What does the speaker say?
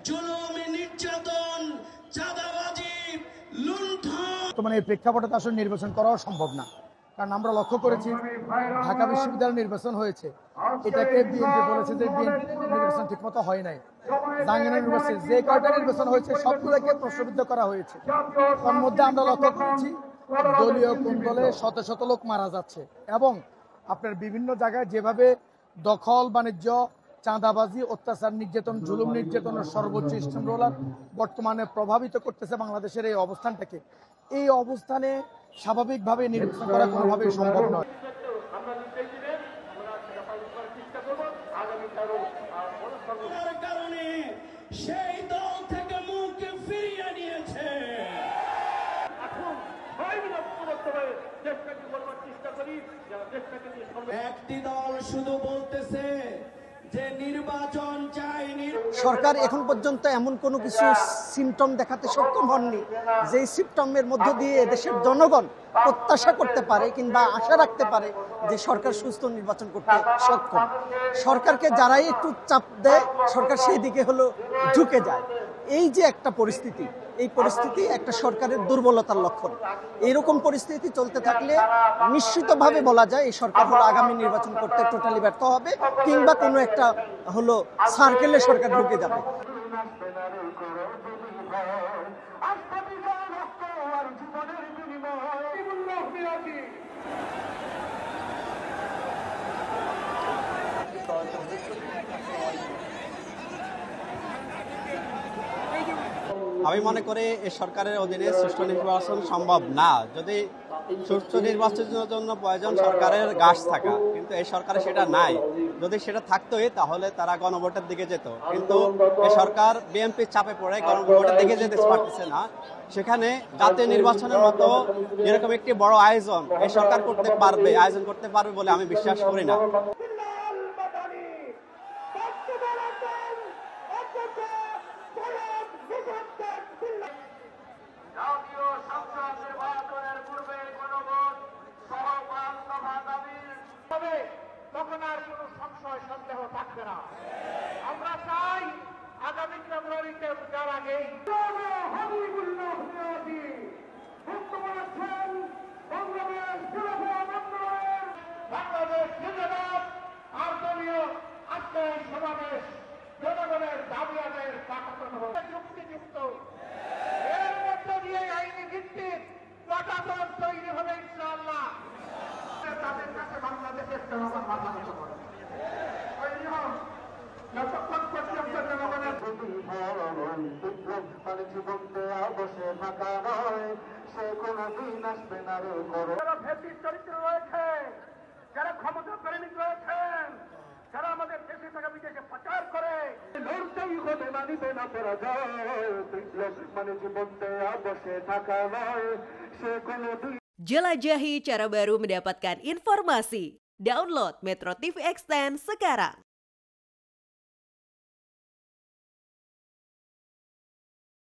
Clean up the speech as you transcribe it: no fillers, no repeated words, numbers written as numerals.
জুলুম, নির্যাতন, চাঁদাবাজি, লুণ্ঠন। বর্তমানে এই প্রেক্ষাপটে আসলে নির্বাচন করাও সম্ভব না, কারণ আমরা লক্ষ্য করেছি ঢাকা বিশ্ববিদ্যালয়ের নির্বাচন হয়েছে, এটাকে বিএনপি বলেছে যে বিএনপি নির্বাচন ঠিকমতো হয় নাই। জাহাঙ্গীরনগর ইউনিভার্সিটি যে কয়টা নির্বাচন হয়েছে সবগুলোকে প্রশ্নবিদ্ধ করা হয়েছে। তার মধ্যে আমরা লক্ষ্য করেছি দলীয় কুন্দলে শত শত লোক মারা যাচ্ছে এবং আপনার বিভিন্ন জায়গায় যেভাবে দখল বাণিজ্য, চাঁদাবাজি, অত্যাচার, নির্যাতন, জুলুম নির্যাতনের সর্বোচ্চ স্টিম রোলার বর্তমানে প্রভাবিত করতেছে বাংলাদেশের এই অবস্থানটাকে। এই অবস্থানে স্বাভাবিকভাবে নির্বাচন করা কোনোভাবেই সম্ভব নয়। কারণে সেই দল থেকে মুখ ফিরিয়ে নিয়েছে। একটি দল শুধু বলতেছে যে নির্বাচন চাই। সরকার এখন পর্যন্ত এমন কোনো কিছু সিমটম দেখাতে সক্ষম হননি যেই সিমটমের মধ্য দিয়ে দেশের জনগণ প্রত্যাশা করতে পারে কিংবা আশা রাখতে পারে যে সরকার সুস্থ নির্বাচন করতে সক্ষম। সরকারকে যারাই একটু চাপ দেয় সরকার সেই দিকে হলো ঝুঁকে যায়। এই যে একটা পরিস্থিতি, এই পরিস্থিতি একটা সরকারের দুর্বলতার লক্ষণ। এইরকম পরিস্থিতি চলতে থাকলে নিশ্চিতভাবে বলা যায় এই সরকার হলো আগামী নির্বাচন করতে টোটালি ব্যর্থ হবে কিংবা কোনো একটা হলো সার্কেলে সরকার ঢুকে যাবে। আমি মনে করি এই সরকারের অধীনে সুষ্ঠু নির্বাচন সম্ভব না। যদি সুষ্ঠু নির্বাচনের জন্য প্রয়োজন সরকারের গাছ থাকা, কিন্তু এই সরকারে সেটা নাই। যদি সেটা থাকতোই তাহলে তারা গণভোটের দিকে যেত, কিন্তু এই সরকার বিএনপির চাপে পড়ে গণভোটের দিকে যেতে পারতেছে না। সেখানে জাতীয় নির্বাচনের মতো এরকম একটি বড় আয়োজন এই সরকার আয়োজন করতে পারবে বলে আমি বিশ্বাস করি না। তখন আর কোনো সংশয় সন্দেহ থাকবে না। আমরা চাই আগামী ফেব্রুয়ারিতে যার আগেই বাংলাদেশ জিন্দাবাদ আর দলীয় আজকে সমাবেশ জনগণের দাবি আদায়ের যুক্তিযুক্ত এর মধ্যে দিয়ে আইনি ভিত্তিক প্রশাসন তৈরি হবে ইনশাআল্লাহ। তাদের কাছে বাংলাদেশের জনগণ মাথা নত করে যতক্ষণ পর্যন্ত জনগণের যারা ভেটির চরিত্র রয়েছে, যারা ক্ষমতা প্রেমিক রয়েছেন, যারা আমাদের দেশে থাকা বিদেশে প্রচার করে লড়তেই হবে মানিবে না পড়া যায়, মানে জীবন দেয়া বসে থাকা নয় সে কোনো। Jelajahi cara baru mendapatkan informasi. Download Metro TV Extend sekarang.